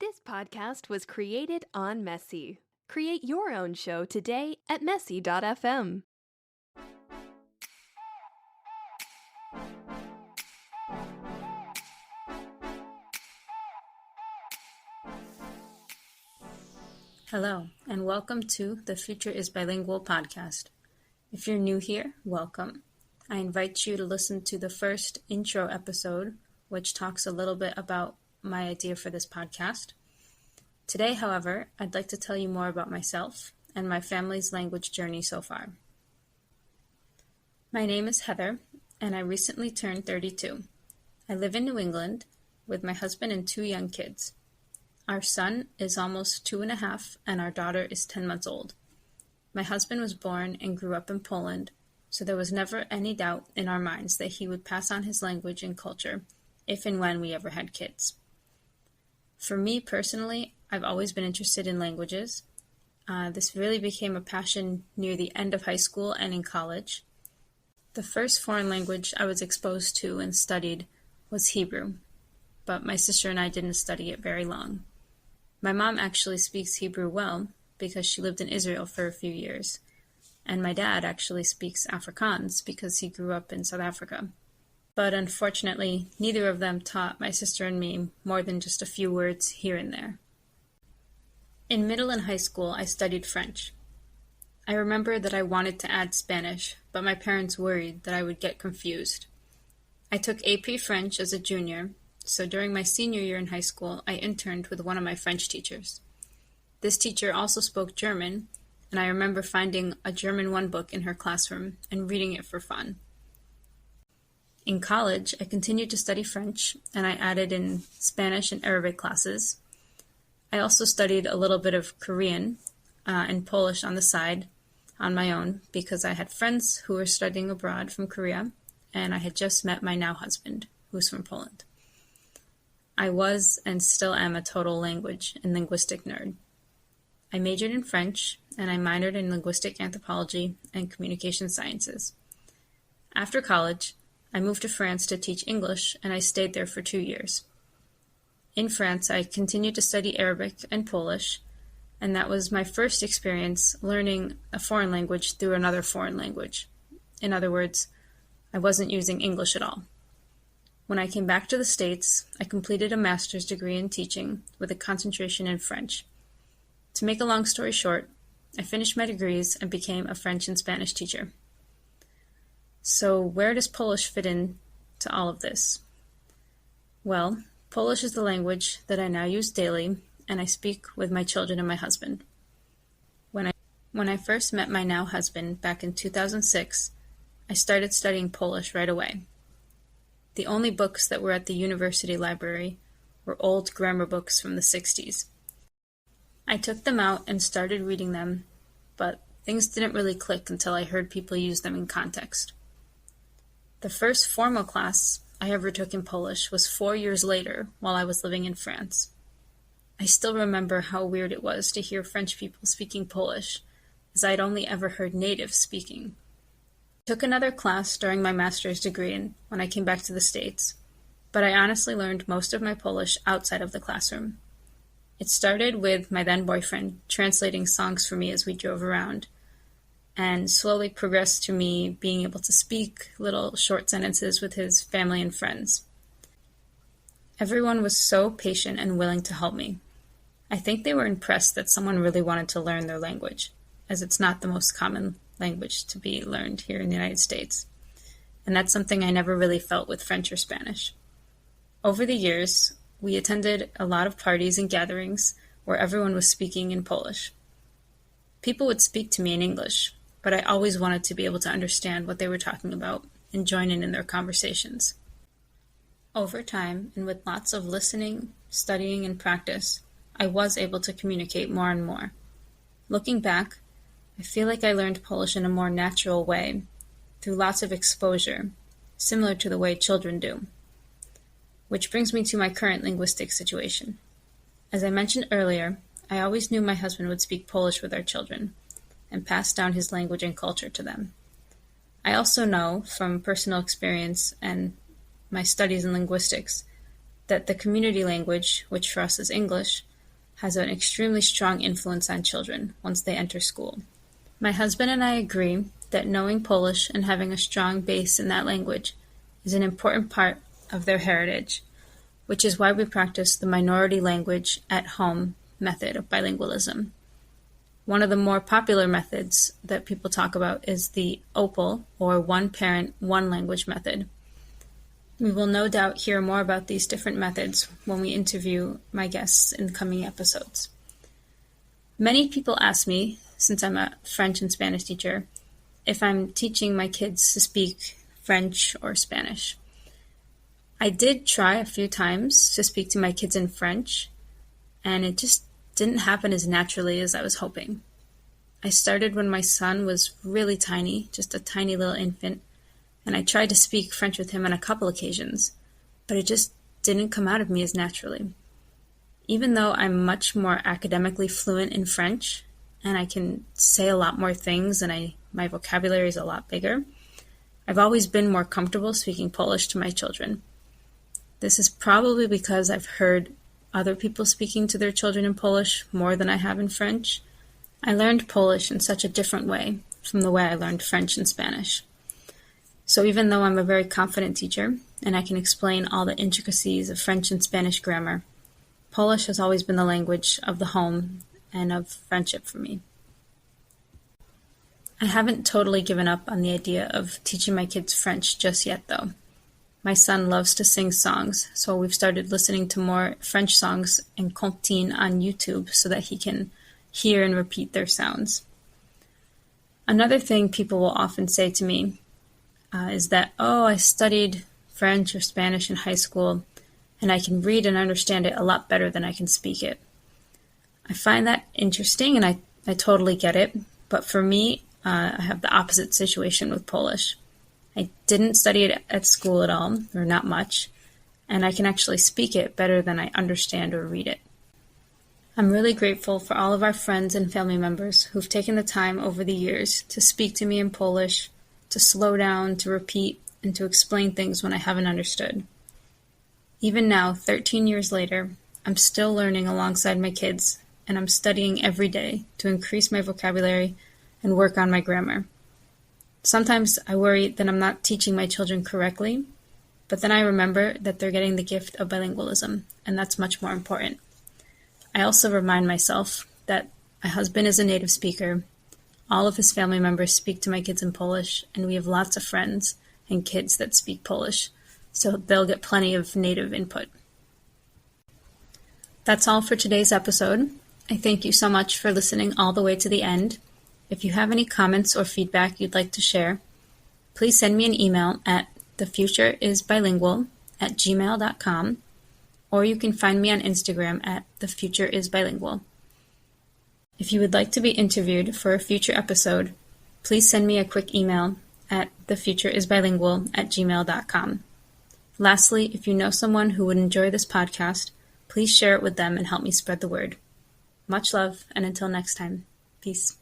This podcast was created on Messy. Create your own show today at messy.fm. Hello, and welcome to the Future is Bilingual podcast. If you're new here, welcome. I invite you to listen to the first intro episode, which talks a little bit about my idea for this podcast. Today, however, I'd like to tell you more about myself and my family's language journey so far. My name is Heather, and I recently turned 32. I live in New England with my husband and 2 young kids. Our son is almost 2.5, and our daughter is 10 months old. My husband was born and grew up in Poland, so there was never any doubt in our minds that he would pass on his language and culture if and when we ever had kids. For me personally, I've always been interested in languages. This really became a passion near the end of high school and in college. The first foreign language I was exposed to and studied was Hebrew, but my sister and I didn't study it very long. My mom actually speaks Hebrew well because she lived in Israel for a few years, and my dad actually speaks Afrikaans because he grew up in South Africa. But unfortunately, neither of them taught my sister and me more than just a few words here and there. In middle and high school, I studied French. I remember that I wanted to add Spanish, but my parents worried that I would get confused. I took AP French as a junior, so during my senior year in high school, I interned with one of my French teachers. This teacher also spoke German, and I remember finding a German 1 book in her classroom and reading it for fun. In college, I continued to study French, and I added in Spanish and Arabic classes. I also studied a little bit of Korean and Polish on the side on my own because I had friends who were studying abroad from Korea, and I had just met my now husband, who's from Poland. I was and still am a total language and linguistic nerd. I majored in French, and I minored in linguistic anthropology and communication sciences. After college, I moved to France to teach English, and I stayed there for 2 years. In France, I continued to study Arabic and Polish, and that was my first experience learning a foreign language through another foreign language. In other words, I wasn't using English at all. When I came back to the States, I completed a master's degree in teaching with a concentration in French. To make a long story short, I finished my degrees and became a French and Spanish teacher. So where does Polish fit in to all of this? Well, Polish is the language that I now use daily, and I speak with my children and my husband. When I first met my now husband back in 2006, I started studying Polish right away. The only books that were at the university library were old grammar books from the 60s. I took them out and started reading them, but things didn't really click until I heard people use them in context. The first formal class I ever took in Polish was 4 years later while I was living in France. I still remember how weird it was to hear French people speaking Polish, as I'd only ever heard natives speaking. I took another class during my master's degree when I came back to the States, but I honestly learned most of my Polish outside of the classroom. It started with my then boyfriend translating songs for me as we drove around, and slowly progressed to me being able to speak little short sentences with his family and friends. Everyone was so patient and willing to help me. I think they were impressed that someone really wanted to learn their language, as it's not the most common language to be learned here in the United States. And that's something I never really felt with French or Spanish. Over the years, we attended a lot of parties and gatherings where everyone was speaking in Polish. People would speak to me in English, but I always wanted to be able to understand what they were talking about and join in their conversations. Over time, and with lots of listening, studying, and practice, I was able to communicate more and more. Looking back, I feel like I learned Polish in a more natural way, through lots of exposure, similar to the way children do. Which brings me to my current linguistic situation. As I mentioned earlier, I always knew my husband would speak Polish with our children, and pass down his language and culture to them. I also know, from personal experience and my studies in linguistics, that the community language, which for us is English, has an extremely strong influence on children once they enter school. My husband and I agree that knowing Polish and having a strong base in that language is an important part of their heritage, which is why we practice the minority language at home method of bilingualism. One of the more popular methods that people talk about is the OPAL, or one parent, one language method. We will no doubt hear more about these different methods when we interview my guests in the coming episodes. Many people ask me, since I'm a French and Spanish teacher, if I'm teaching my kids to speak French or Spanish. I did try a few times to speak to my kids in French, and it just didn't happen as naturally as I was hoping. I started when my son was really tiny, just a tiny little infant, and I tried to speak French with him on a couple occasions, but it just didn't come out of me as naturally. Even though I'm much more academically fluent in French, and I can say a lot more things and my vocabulary is a lot bigger, I've always been more comfortable speaking Polish to my children. This is probably because I've heard other people speaking to their children in Polish more than I have in French. I learned Polish in such a different way from the way I learned French and Spanish. So even though I'm a very confident teacher, and I can explain all the intricacies of French and Spanish grammar, Polish has always been the language of the home and of friendship for me. I haven't totally given up on the idea of teaching my kids French just yet, though. My son loves to sing songs, so we've started listening to more French songs and comptines on YouTube so that he can hear and repeat their sounds. Another thing people will often say to me is that, I studied French or Spanish in high school, and I can read and understand it a lot better than I can speak it. I find that interesting, and I totally get it, but for me, I have the opposite situation with Polish. I didn't study it at school at all, or not much, and I can actually speak it better than I understand or read it. I'm really grateful for all of our friends and family members who've taken the time over the years to speak to me in Polish, to slow down, to repeat, and to explain things when I haven't understood. Even now, 13 years later, I'm still learning alongside my kids, and I'm studying every day to increase my vocabulary and work on my grammar. Sometimes I worry that I'm not teaching my children correctly, but then I remember that they're getting the gift of bilingualism, and that's much more important. I also remind myself that my husband is a native speaker, all of his family members speak to my kids in Polish, and we have lots of friends and kids that speak Polish, so they'll get plenty of native input. That's all for today's episode. I thank you so much for listening all the way to the end. If you have any comments or feedback you'd like to share, please send me an email at thefutureisbilingual@gmail.com, or you can find me on Instagram at thefutureisbilingual. If you would like to be interviewed for a future episode, please send me a quick email at thefutureisbilingual@gmail.com. Lastly, if you know someone who would enjoy this podcast, please share it with them and help me spread the word. Much love, and until next time, peace.